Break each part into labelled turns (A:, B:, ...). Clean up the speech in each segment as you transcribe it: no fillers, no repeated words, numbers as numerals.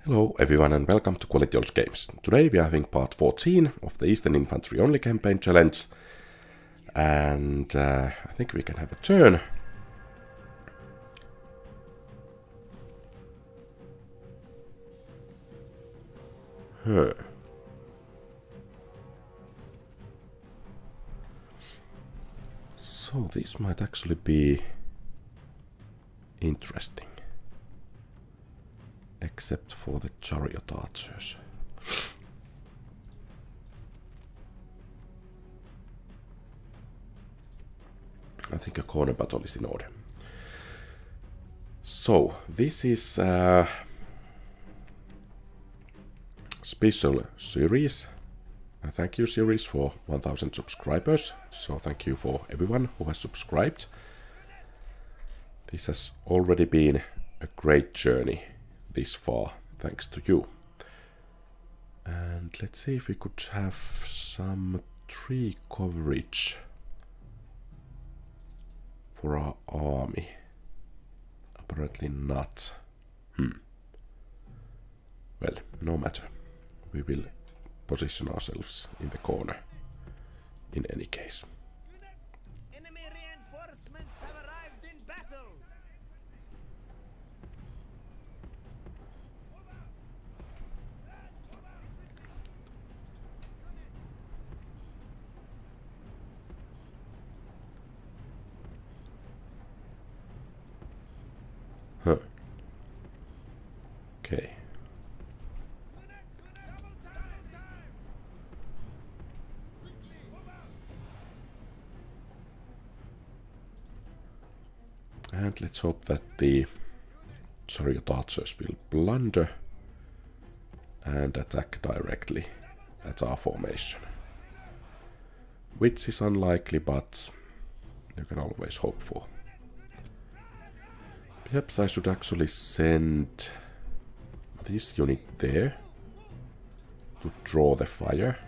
A: Hello everyone and welcome to QualityOldGames. Today we are having part 14 of the Eastern Infantry only campaign challenge. And I think we can have a turn. So this might actually be interesting. Except for the chariot archers. I think a corner battle is in order. So, this is a special series. A thank you series for 1000 subscribers. So thank you for everyone who has subscribed. This has already been a great journey this far, thanks to you. And let's see if we could have some tree coverage for our army. Apparently not. Well, no matter. We will position ourselves in the corner in any case.
B: Enemy reinforcements have arrived in battle.
A: Okay. And let's hope that the chariot archers will blunder and attack directly at our formation. Which is unlikely, but you can always hope for. Perhaps I should actually send this unit there to draw the fire.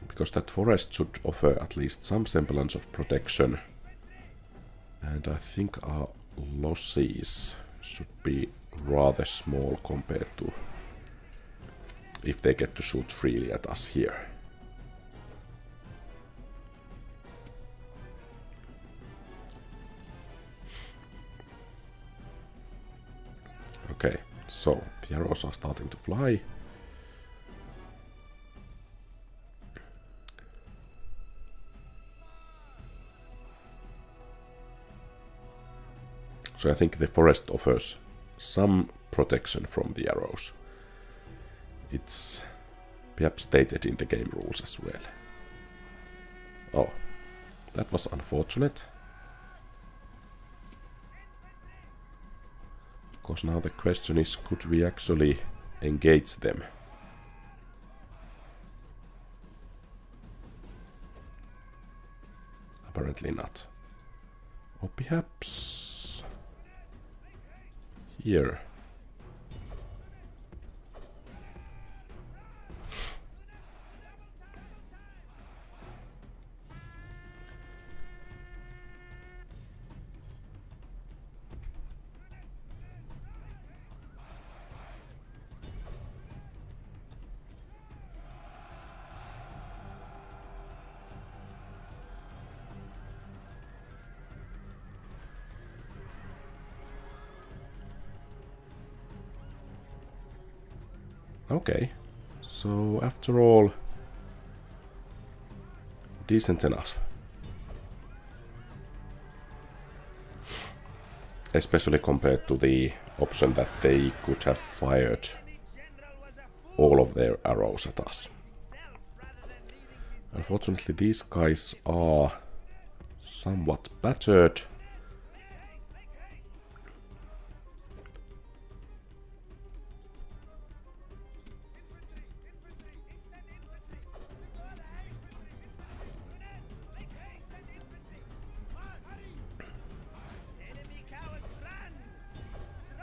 A: Because that forest should offer at least some semblance of protection. And I think our losses should be rather small compared to if they get to shoot freely at us here. Okay, so the arrows are starting to fly. So I think the forest offers some protection from the arrows. It's perhaps stated in the game rules as well. Oh, that was unfortunate. Because now the question is, could we actually engage them? Apparently not. Or perhaps here. Okay, so after all, decent enough. Especially compared to the option that they could have fired all of their arrows at us. Unfortunately, these guys are somewhat battered.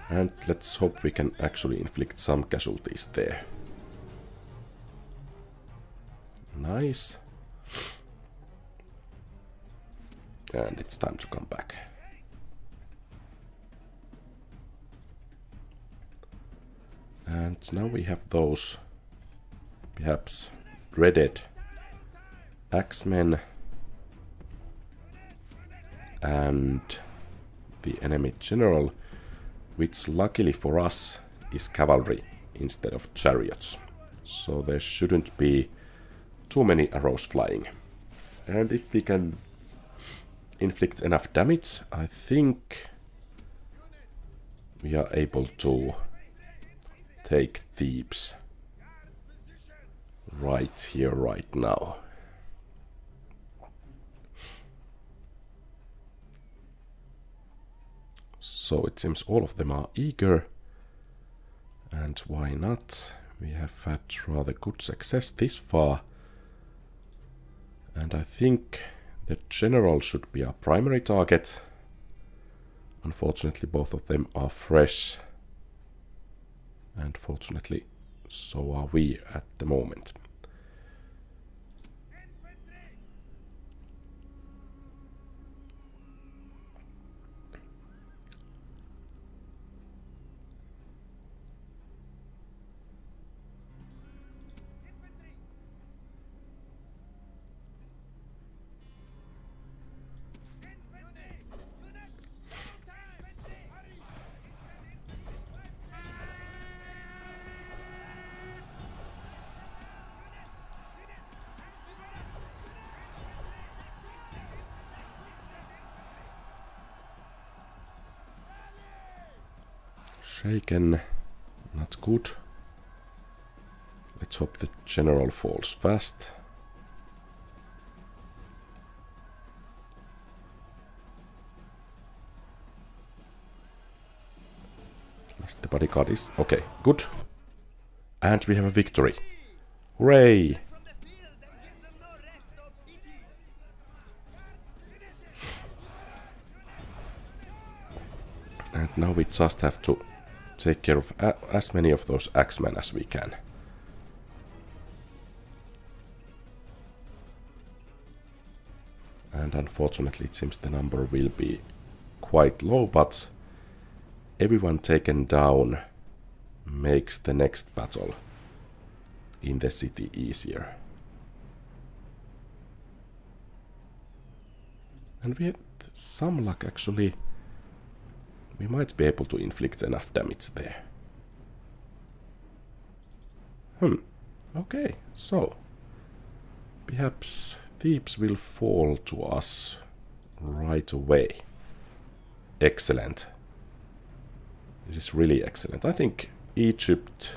A: And let's hope we can actually inflict some casualties there. Nice. And it's time to come back. And now we have those perhaps dreaded axemen and the enemy general, which luckily for us is cavalry instead of chariots. So there shouldn't be too many arrows flying. And if we can inflict enough damage, I think we are able to take Thebes right here, right now. So it seems all of them are eager, and why not? We have had rather good success this far, and I think the general should be our primary target. Unfortunately, both of them are fresh, and fortunately, so are we at the moment. Shaken, not good. Let's hope the general falls fast. The bodyguard is okay, good. And we have a victory. Hooray! And now we just have to take care of as many of those axemen as we can. And unfortunately it seems the number will be quite low, but everyone taken down makes the next battle in the city easier. And we had some luck actually. We might be able to inflict enough damage there. Okay, so perhaps Thebes will fall to us right away. Excellent. This is really excellent. I think Egypt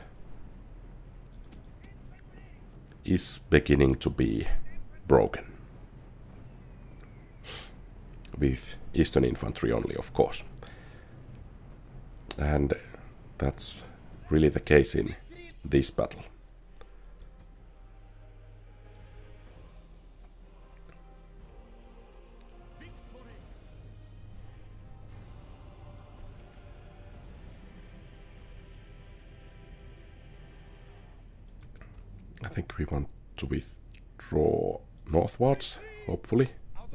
A: is beginning to be broken. With Eastern Infantry only, of course. And that's really the case in this battle. I think we want to withdraw northwards, hopefully.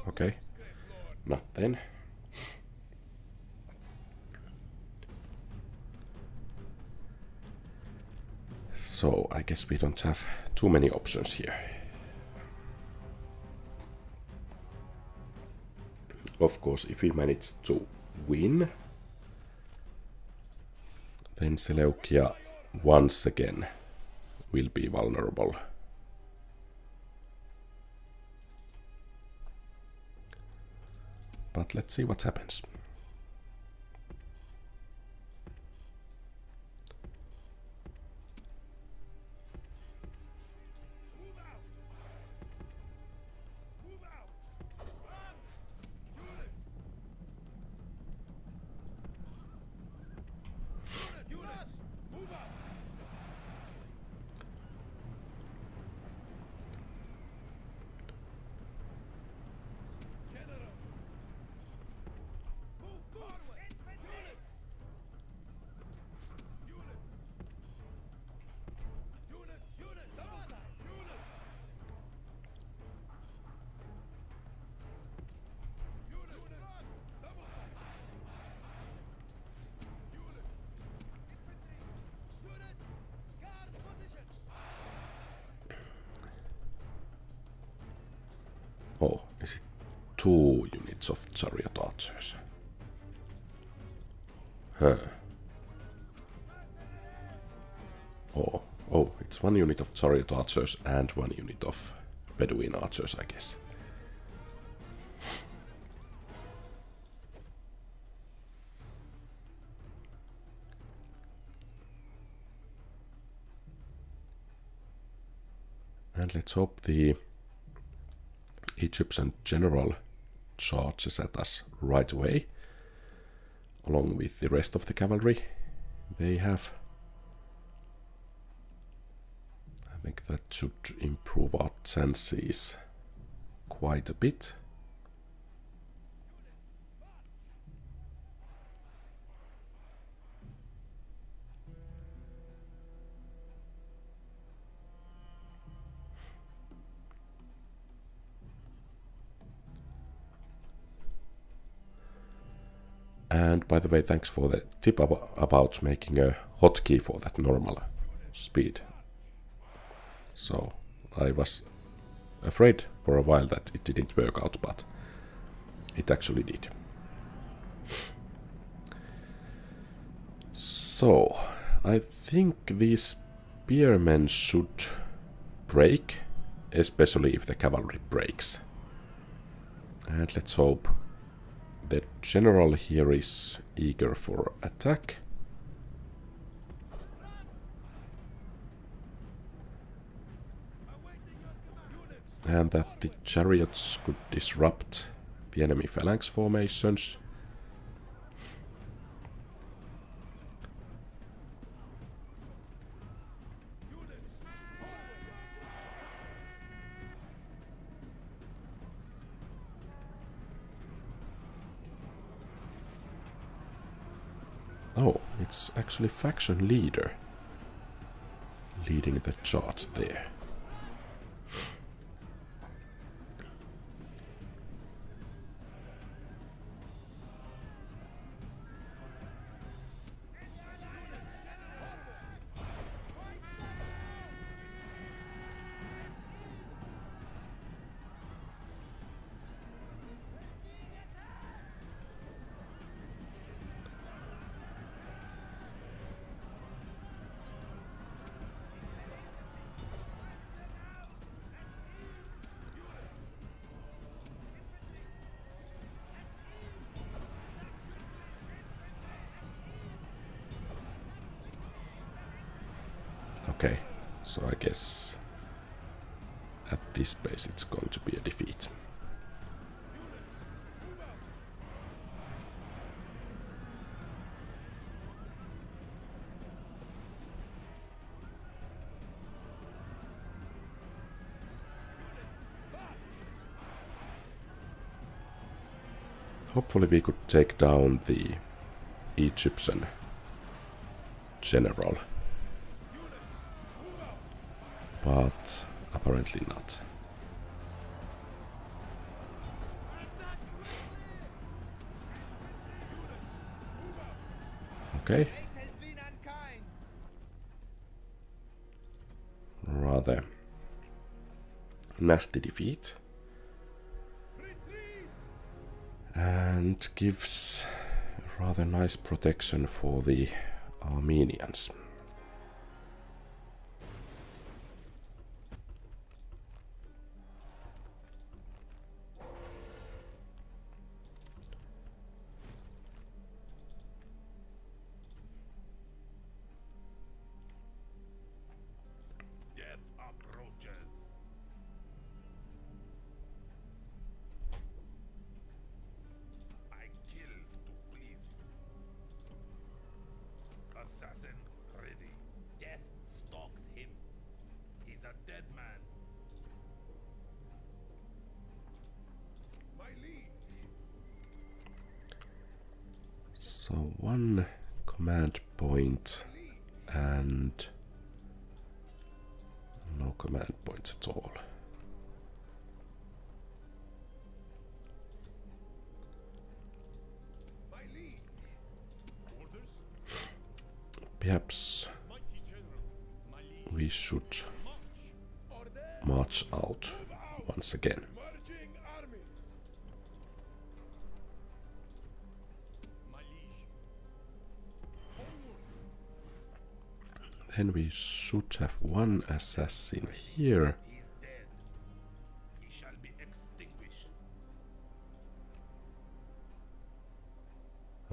A: Okay, not then. So I guess we don't have too many options here. Of course, if we manage to win, then Seleucia once again will be vulnerable. But let's see what happens. Oh, is it 2 units of chariot archers? Huh. Oh, it's 1 unit of chariot archers and 1 unit of Bedouin archers, I guess. And let's hope the Egyptian general charges at us right away, along with the rest of the cavalry they have. I think that should improve our chances quite a bit. And by the way, thanks for the tip about making a hotkey for that normal speed. So I was afraid for a while that it didn't work out, but it actually did. So I think these spearmen should break, especially if the cavalry breaks. And let's hope the general here is eager for attack. And that the chariots could disrupt the enemy phalanx formations. Oh, it's actually faction leader leading the charge there. Okay, so I guess at this pace it's going to be a defeat. Hopefully we could take down the Egyptian general. But apparently not. Okay. Rather nasty defeat. And gives rather nice protection for the Armenians. So 1 command point and no command points at all. Perhaps we should march out once again. Then we should have one assassin here.
B: He is dead. He shall be extinguished.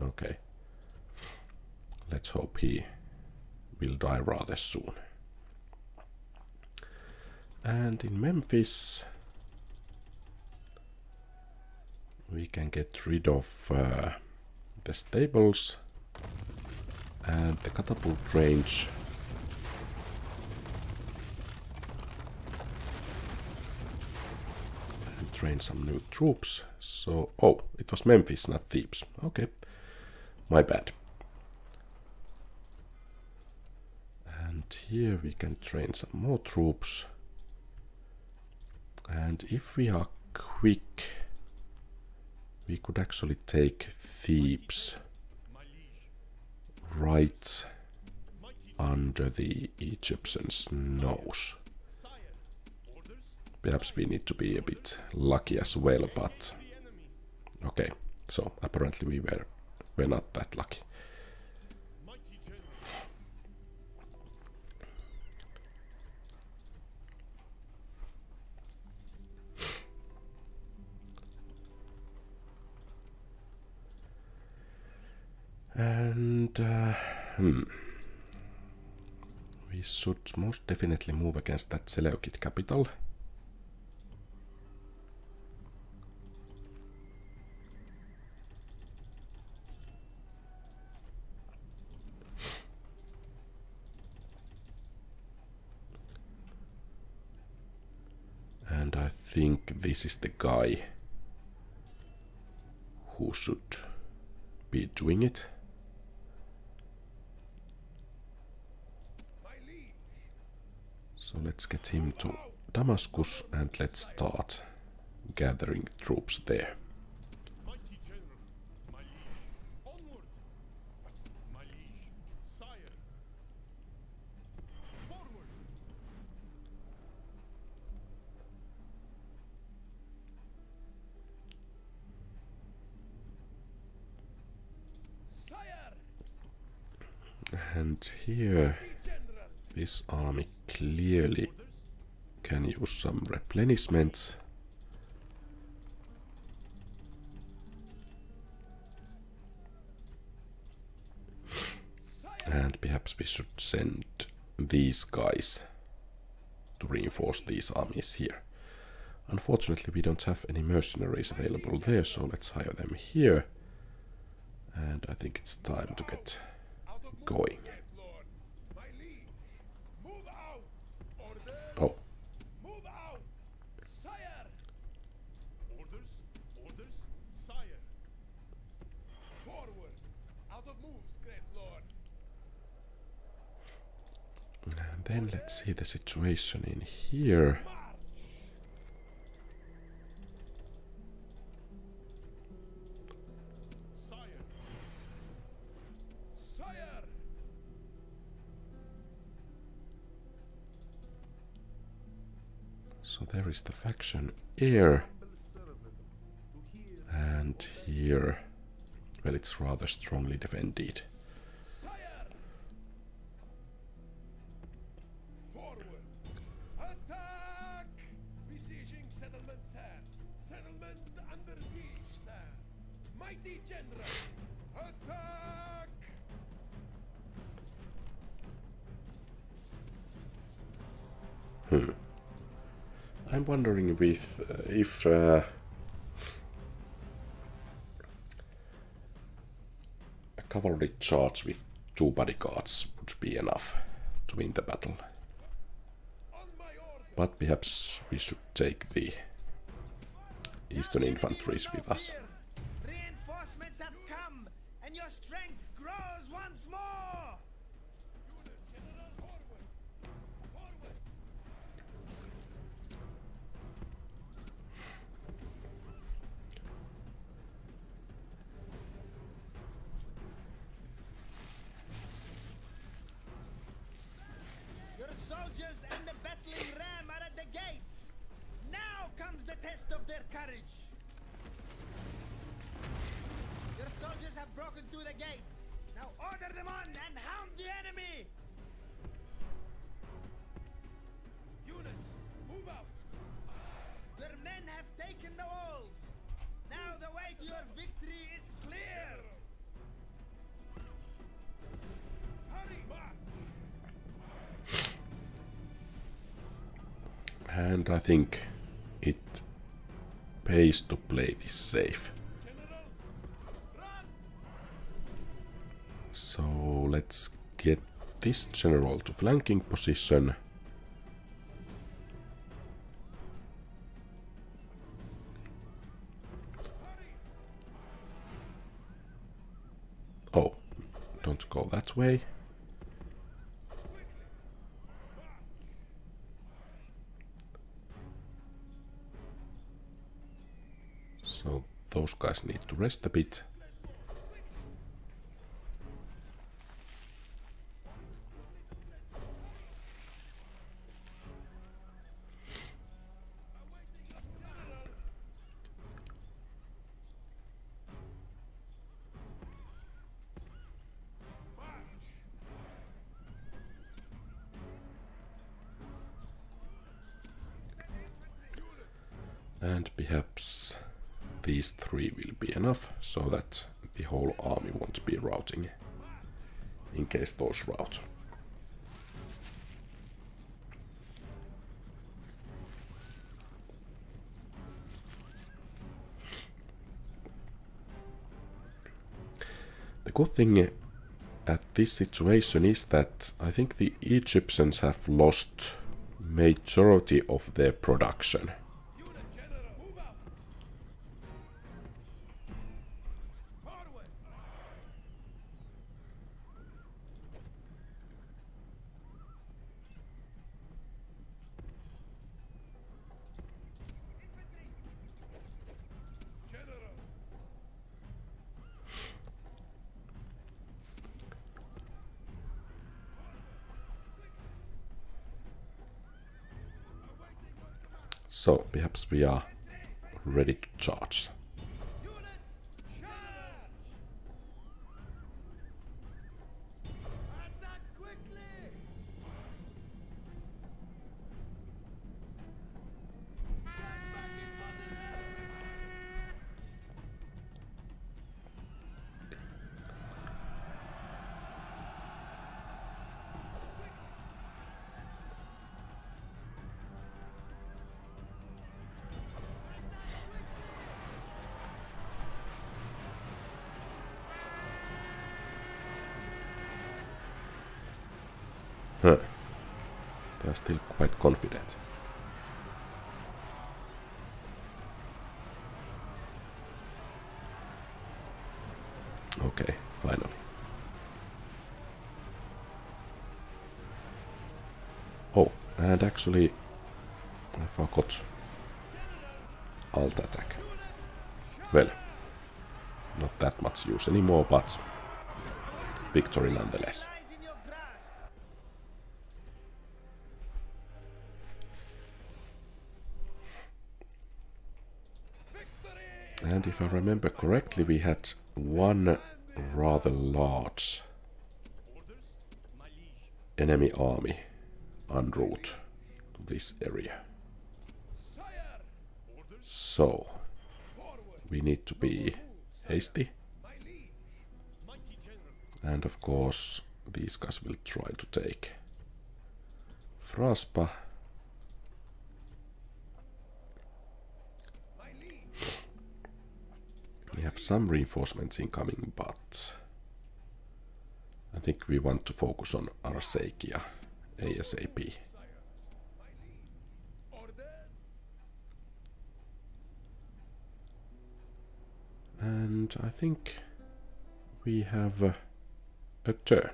A: Okay. Let's hope he will die rather soon. And in Memphis, we can get rid of the stables and the catapult range. And train some new troops. So, oh, it was Memphis, not Thebes. Okay, my bad. And here we can train some more troops. And if we are quick, we could actually take Thebes right under the Egyptians' nose. Perhaps we need to be a bit lucky as well, but okay, so apparently we were not that lucky. And we should most definitely move against that Seleukid capital. And I think this is the guy who should be doing it. So let's get him to Damascus and let's start gathering troops there. And here, this army clearly can use some replenishments. And perhaps we should send these guys to reinforce these armies here. Unfortunately, we don't have any mercenaries available there, so let's hire them here. And I think it's time to get going. Oh. And then let's see the situation in here. So there is the faction Air, and here, well, it's rather strongly defended. I'm wondering if a cavalry charge with 2 bodyguards would be enough to win the battle. But perhaps we should take the Eastern Infantries with us.
B: Reinforcements have come, and your strength grows once more. Your soldiers and the battling ram are at the gates. Now comes the test of their courage. Your soldiers have broken through the gate. Now order them on and hound the enemy.
A: And I think it pays to play this safe. So let's get this general to flanking position. Oh, don't go that way. So those guys need to rest a bit. And perhaps these three will be enough so that the whole army won't be routing in case those rout. The good thing at this situation is that I think the Egyptians have lost majority of their production. So perhaps we are ready to charge. Huh. They are still quite confident. Okay, finally. Oh, and actually I forgot alt attack. Well, not that much use anymore, but victory nonetheless. And if I remember correctly, we had one rather large enemy army en route to this area. So we need to be hasty. And of course, these guys will try to take Fraspa. We have some reinforcements incoming, but I think we want to focus on Arsacia ASAP. And I think we have a turn.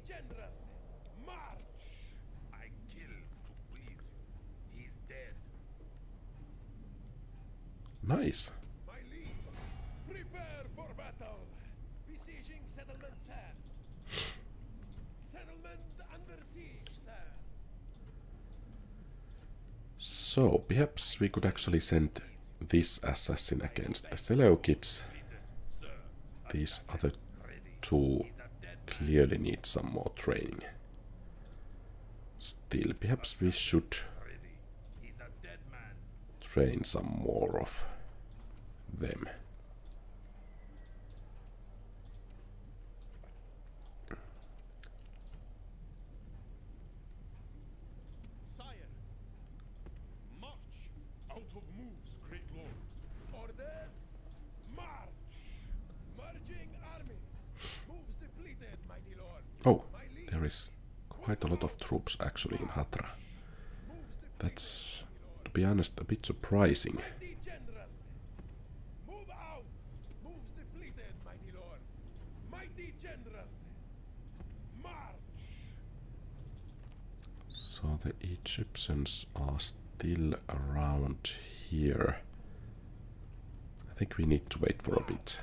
B: General, march! I kill to please you. He's dead.
A: Nice.
B: My liege, prepare for battle. Besieging settlement, sir. Settlement under siege, sir.
A: So perhaps we could actually send this assassin against the Seleucids. These other two clearly need some more training. Still, perhaps we should train some more of them.
C: Sire, march! Out of moves, great lord. Orders, march! Merging armies. Moves depleted, mighty lord.
A: Oh, there is quite a lot of troops actually in Hatra. That's, to be honest, a bit surprising.
C: Mighty general. Move out. Moves depleted, mighty lord. Mighty general. March!
A: So the Egyptians are still around here. I think we need to wait for a bit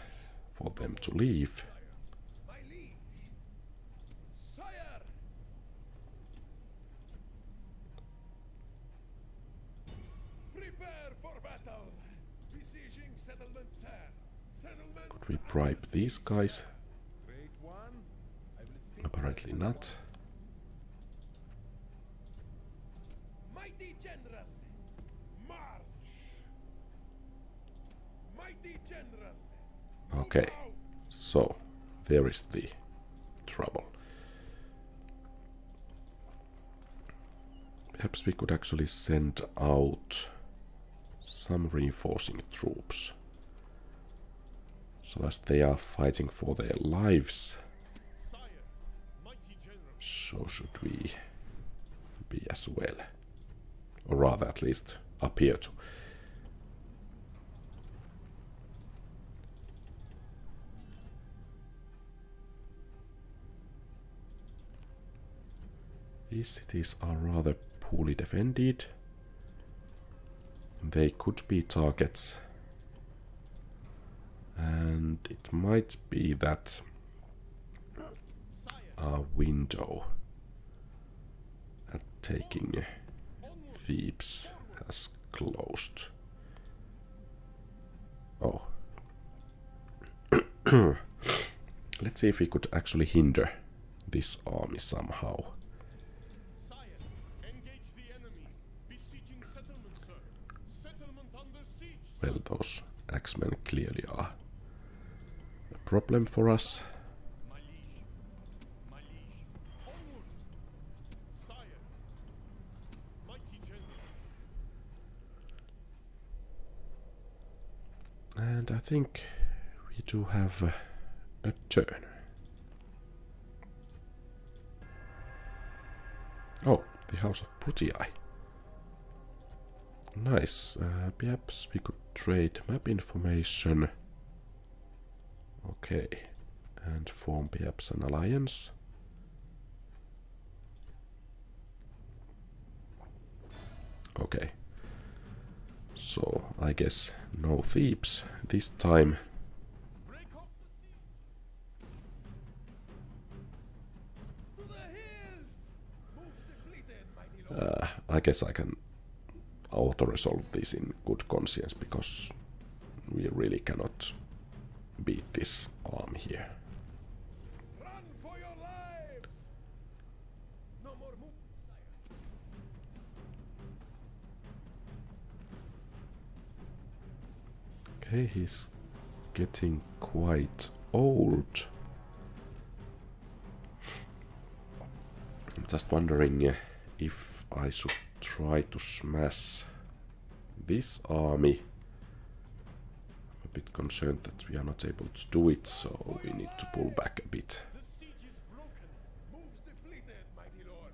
A: for them to leave.
C: My liege. Sire! Prepare for battle. Besieging settlement, sir. Settlement.
A: Could we bribe these guys?
C: Great one. I will speak.
A: Apparently not.
C: Mighty general. March. Mighty general.
A: Okay, so there is the trouble. Perhaps we could actually send out some reinforcing troops, so as they are fighting for their lives,
C: Sire, mighty general.
A: so should we be as well, or rather at least appear to. These cities are rather poorly defended. They could be targets. And it might be that our window at taking Thebes has closed. Oh. Let's see if we could actually hinder this army somehow. Well, those Axemen clearly are a problem for us.
C: My liege. My liege. Onward. Sire. Mighty general.
A: And I think we do have a turn. Oh, the House of Putii. Nice. Perhaps we could trade map information. Okay. And form perhaps an alliance. Okay. So, I guess no Thebes this time.
C: Break off the siege. To the hills. Moves depleted, mighty lord.
A: I guess I can auto-resolve this in good conscience, because we really cannot beat this army here.
C: Run for your lives. No more move, sire.
A: Okay, he's getting quite old. I'm just wondering if I should try to smash this army. I'm a bit concerned that we are not able to do it, so we need to pull back a bit.
C: The siege is broken. Moves depleted, mighty lord.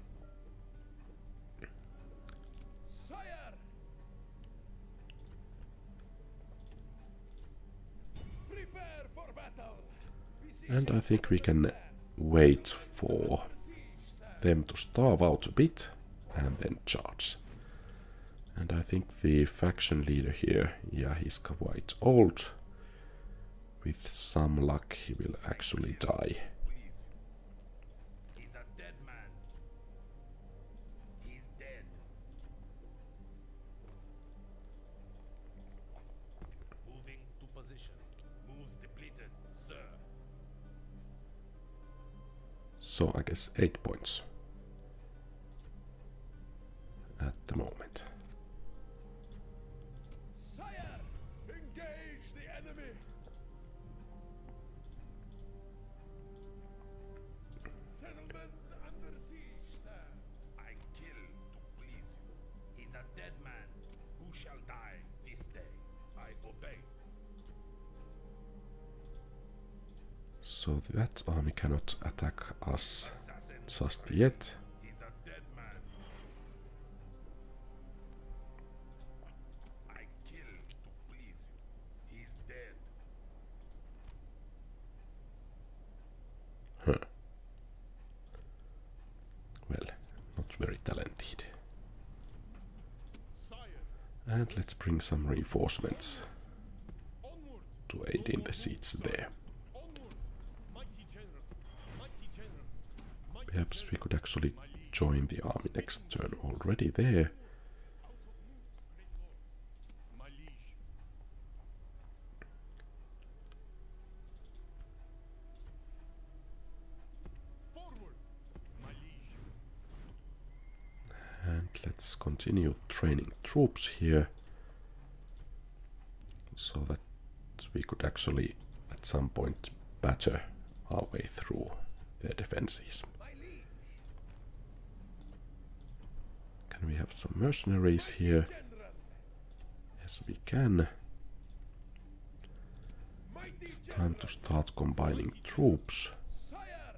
C: Sire. Prepare for battle.
A: And I think we can wait for them to starve out a bit and then charge. And I think the faction leader here, yeah, he's quite old. With some luck, he will actually die.
C: He's a dead man. He's dead. Moving to position. Moves depleted, sir.
A: So I guess 8 points at the moment.
C: Sire, engage the enemy. Settlement under siege, sir.
D: I kill to please you. He's a dead man. Who shall die this day? I obey.
A: So that army cannot attack us just yet.
D: He's a dead man. I kill to please you. He's dead.
A: Huh. Well, not very talented.
C: Sire,
A: And let's bring some reinforcements
C: onward,
A: to aid in the siege there.
C: onward. Mighty general, mighty general, mighty
A: Perhaps we could actually join the army next turn already there.
C: my liege. Forward, my liege.
A: And let's continue training troops here, so that we could actually at some point batter our way through their defenses. Can we have some mercenaries here?
C: General,
A: Yes, we can.
C: mighty
A: It's time to start combining troops.
C: sire.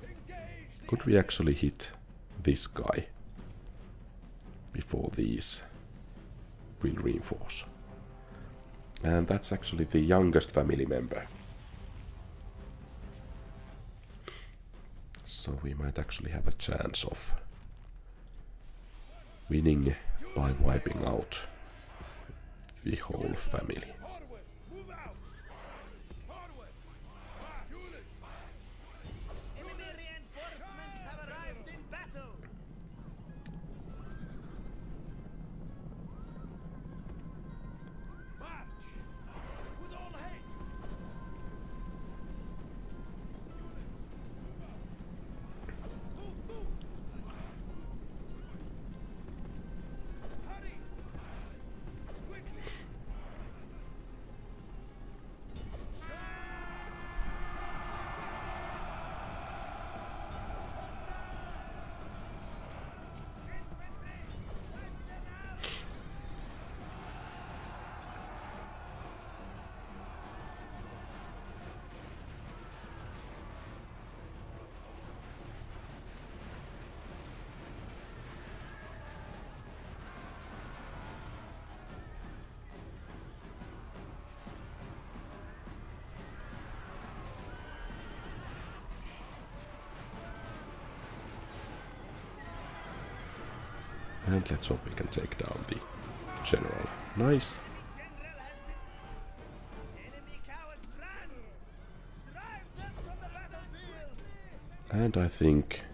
C: Engage the
A: Could we actually hit this guy before these will reinforce? And that's actually the youngest family member. So we might actually have a chance of winning by wiping out the whole family.
C: forward, move out. Forward. Unit,
B: Enemy reinforcements have arrived in battle.
C: march. With all haste. Move, move. Hurry. Quickly.
A: And let's hope we can take down the general. Nice.
B: General has been. Enemy cowards run! Drive them from the battlefield!
A: And I think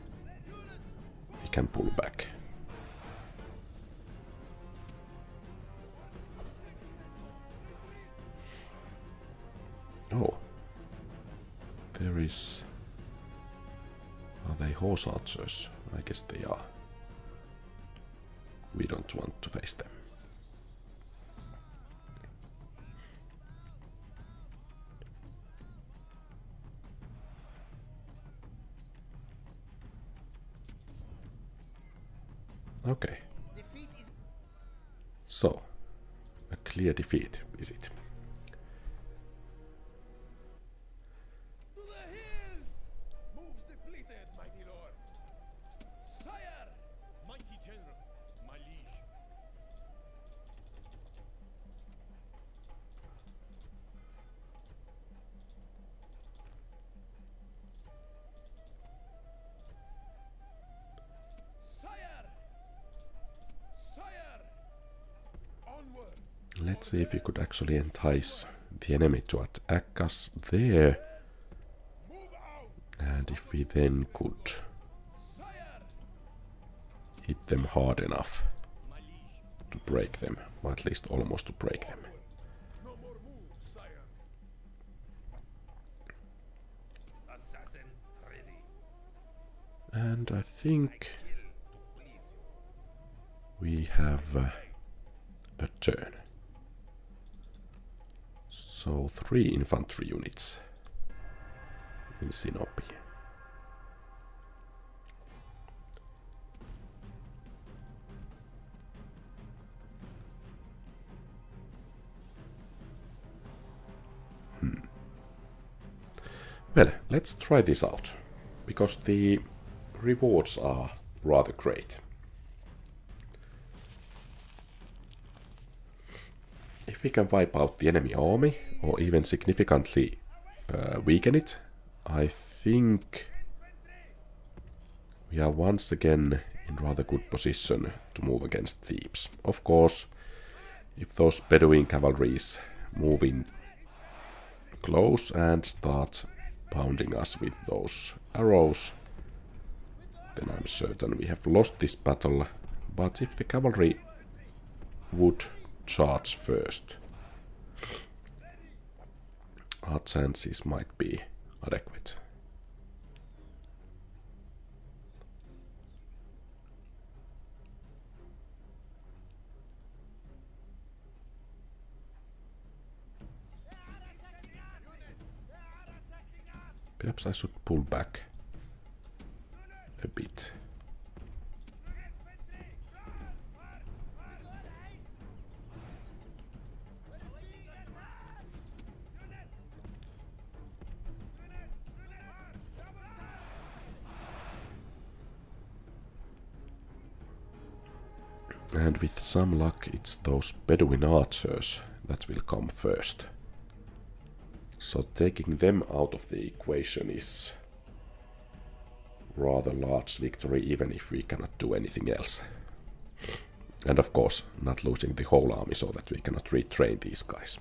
A: we can pull back. Oh. There is... Are they horse archers? I guess they are. We don't want to face them. Okay.
B: Defeat is
A: So, a clear defeat, is it?
C: To the hills! Moves depleted, mighty lord. Sire! Mighty general, my liege. Sire! Sire! Onward!
A: Let's see if we could actually entice the enemy to attack us there.
C: Move out!
A: And if we then could
C: Sire!
A: hit them hard enough
C: My liege.
A: to break them, or at least almost to break them.
C: No more moves, sire.
A: And I think we have a turn. So 3 infantry units in Sinopi. Well, let's try this out, because the rewards are rather great. If we can wipe out the enemy army, or even significantly weaken it, I think we are once again in rather good position to move against Thebes. Of course, if those Bedouin cavalries move in close and start pounding us with those arrows, then I'm certain we have lost this battle. But if the cavalry would charge first, our chances might be adequate. Perhaps I should pull back a bit. And with some luck, it's those Bedouin archers that will come first. So taking them out of the equation is rather large victory, even if we cannot do anything else. And of course, not losing the whole army so that we cannot retrain these guys.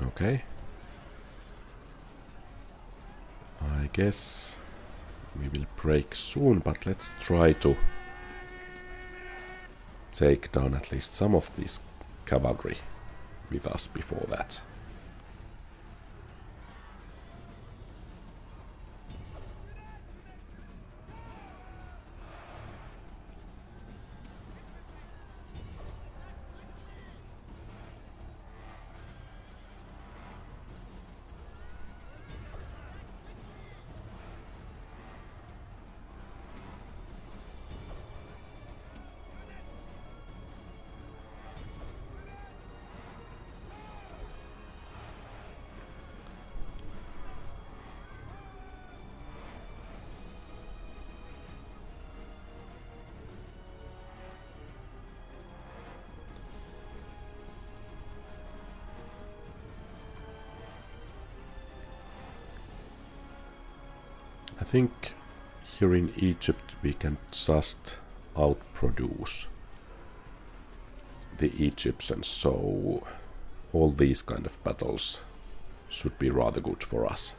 A: Okay. I guess we will break soon, but let's try to take down at least some of this cavalry with us before that. I think here in Egypt we can just outproduce the Egyptians, so all these kind of battles should be rather good for us.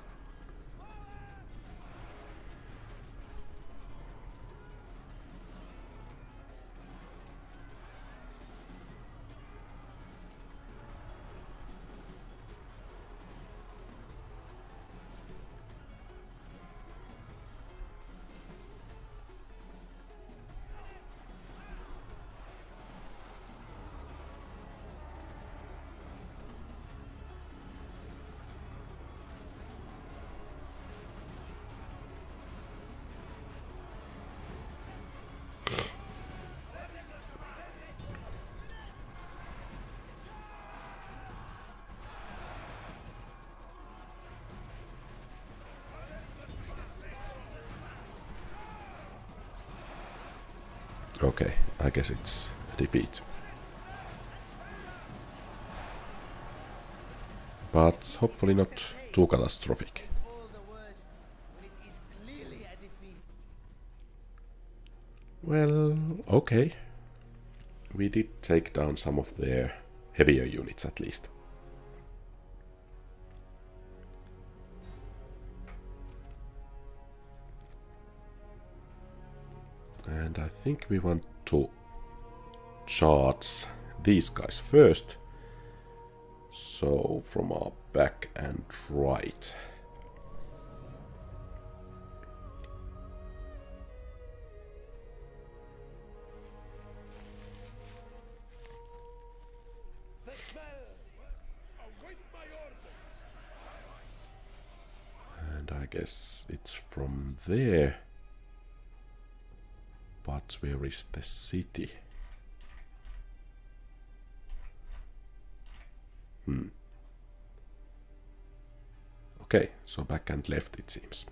A: Okay, I guess it's a defeat. But hopefully not too catastrophic.
B: All the worst when it is clearly a defeat.
A: Well, okay. We did take down some of their heavier units at least. And I think we want to charge these guys first. So from our back and right. And I guess it's from there. But where is the city? Okay, so back and left it seems.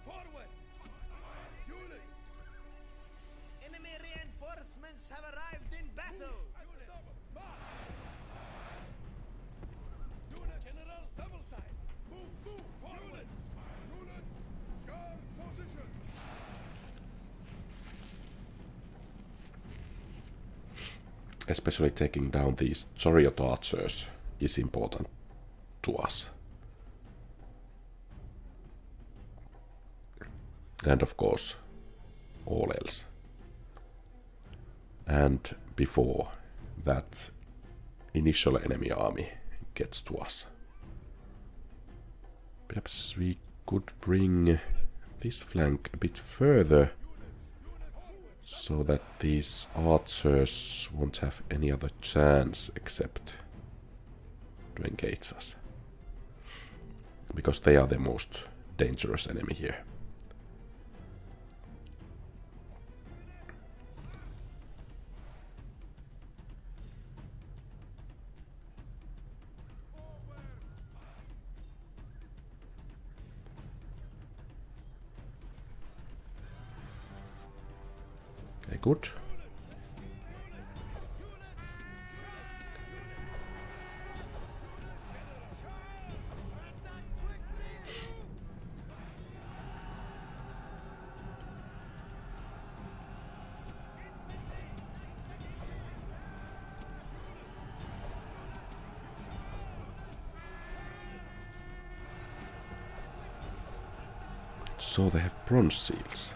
C: Forward! Units!
B: Enemy reinforcements have arrived in battle.
C: Unit General, double time! Move forward! Units, guard position!
A: Especially taking down these chariot archers is important to us. And of course, all else. And before that initial enemy army gets to us. Perhaps we could bring this flank a bit further so that these archers won't have any other chance except to engage us. Because they are the most dangerous enemy here. Okay, good. So they have bronze seals.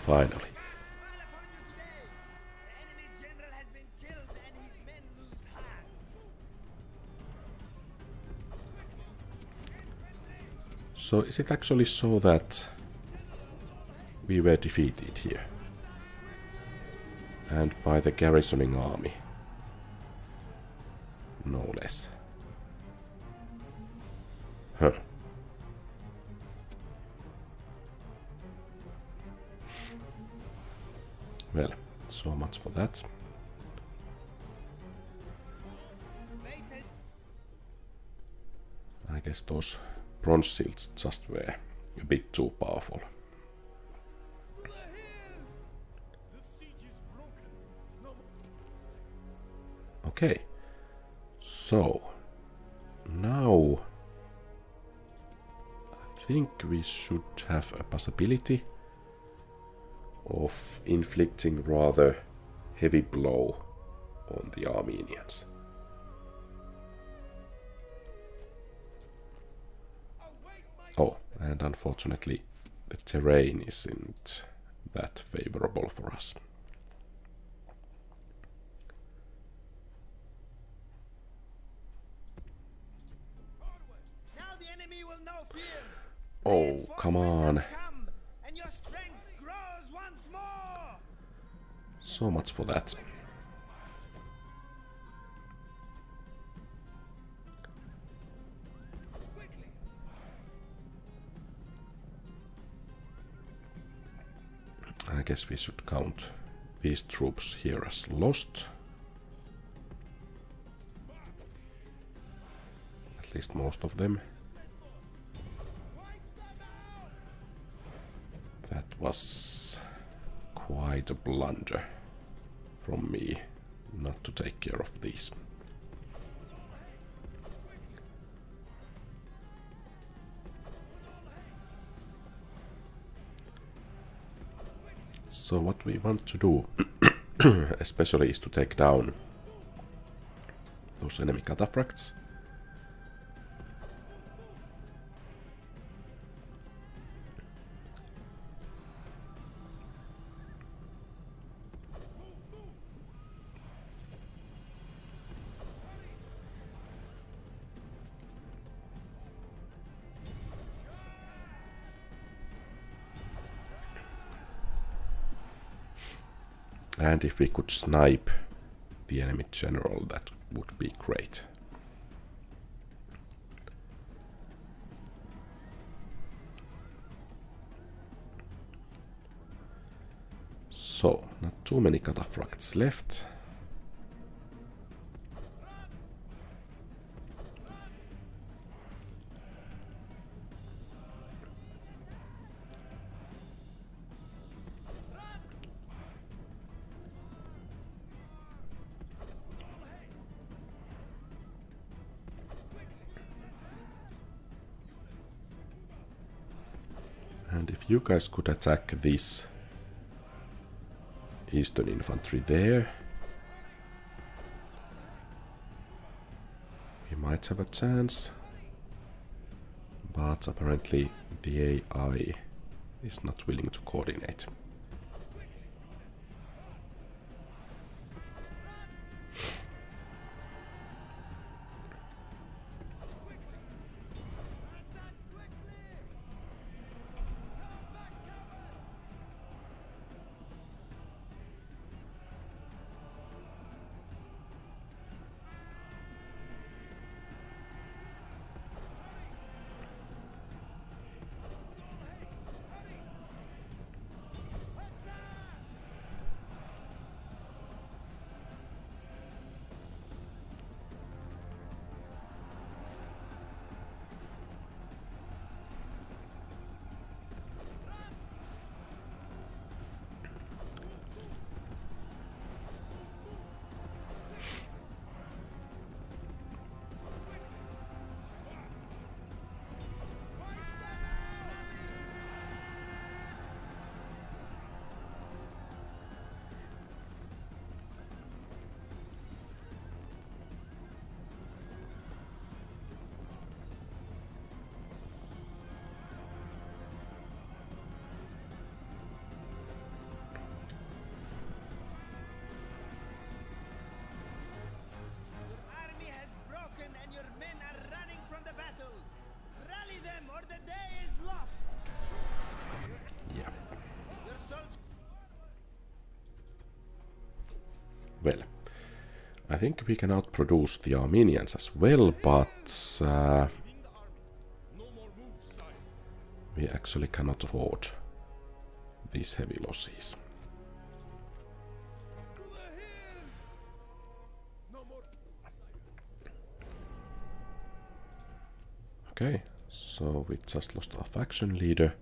A: Finally.
B: Smile upon you today. The enemy general has been killed and his men lose heart.
A: So is it actually so that we were defeated here? And by the garrisoning army? No less. Huh. Well, so much for that. I guess those bronze shields just were a bit too powerful. Okay, so now I think we should have a possibility of inflicting rather heavy blow on the Armenians. Oh, and unfortunately the terrain isn't that favorable for us.
B: Now the enemy will know fear.
A: Oh, come on.
B: Come, and your strength grows once more.
A: So much for that. I guess we should count these troops here as lost. At least most of them. That was quite a blunder from me not to take care of these. So what we want to do, especially, is to take down those enemy cataphracts. And if we could snipe the enemy general, that would be great. So, not too many cataphracts left. And if you guys could attack this Eastern Infantry there, we might have a chance. But apparently the AI is not willing to coordinate. Well, I think we can outproduce the Armenians as well, but we actually cannot afford these heavy losses. Okay, so we just lost our faction leader.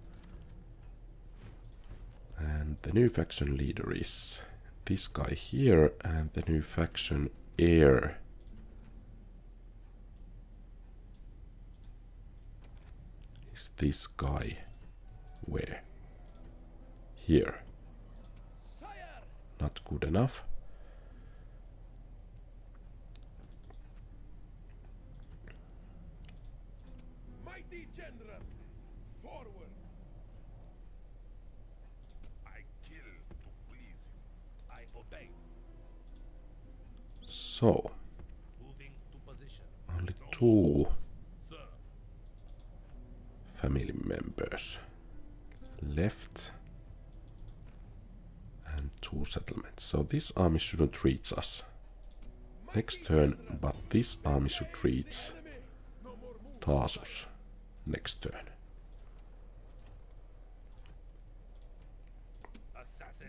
A: And the new faction leader is this guy here, and the new faction heir is this guy. Where? Here. Not good enough.
C: Mighty general, forward.
D: I kill to please you. I obey.
A: So,
D: Moving to position.
A: only two
D: Sir.
A: family members left and two settlements. So this army shouldn't reach us next turn, but this army should reach Tarsus next turn.
D: Assassin.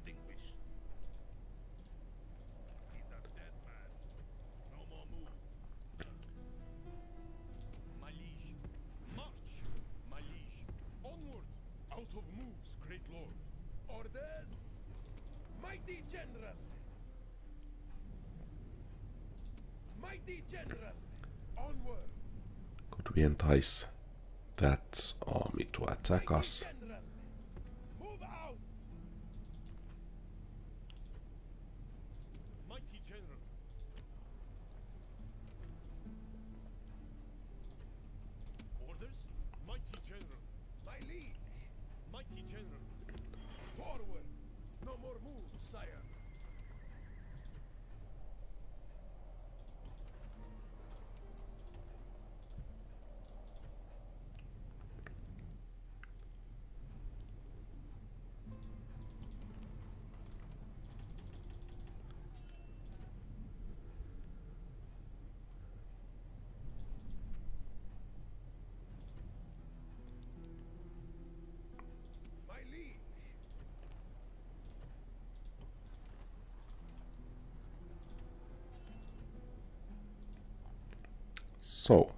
D: extinguished. He's a dead man. No more moves.
C: My liege, march! My liege, onward! Out of moves, great lord. Orders! Mighty general! Mighty general! Onward!
A: Could we entice that army to attack us?
C: General! Move out! Mighty general! Orders? Mighty general! My liege! Mighty general! Forward! No more moves, sire! My liege!
A: So,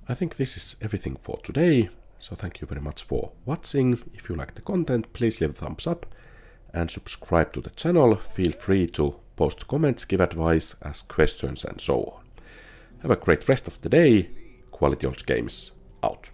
A: I think this is everything for today. So thank you very much for watching. If you like the content, please leave a thumbs up and subscribe to the channel. Feel free to post comments, give advice, ask questions and so on. Have a great rest of the day. QualityOldGames out.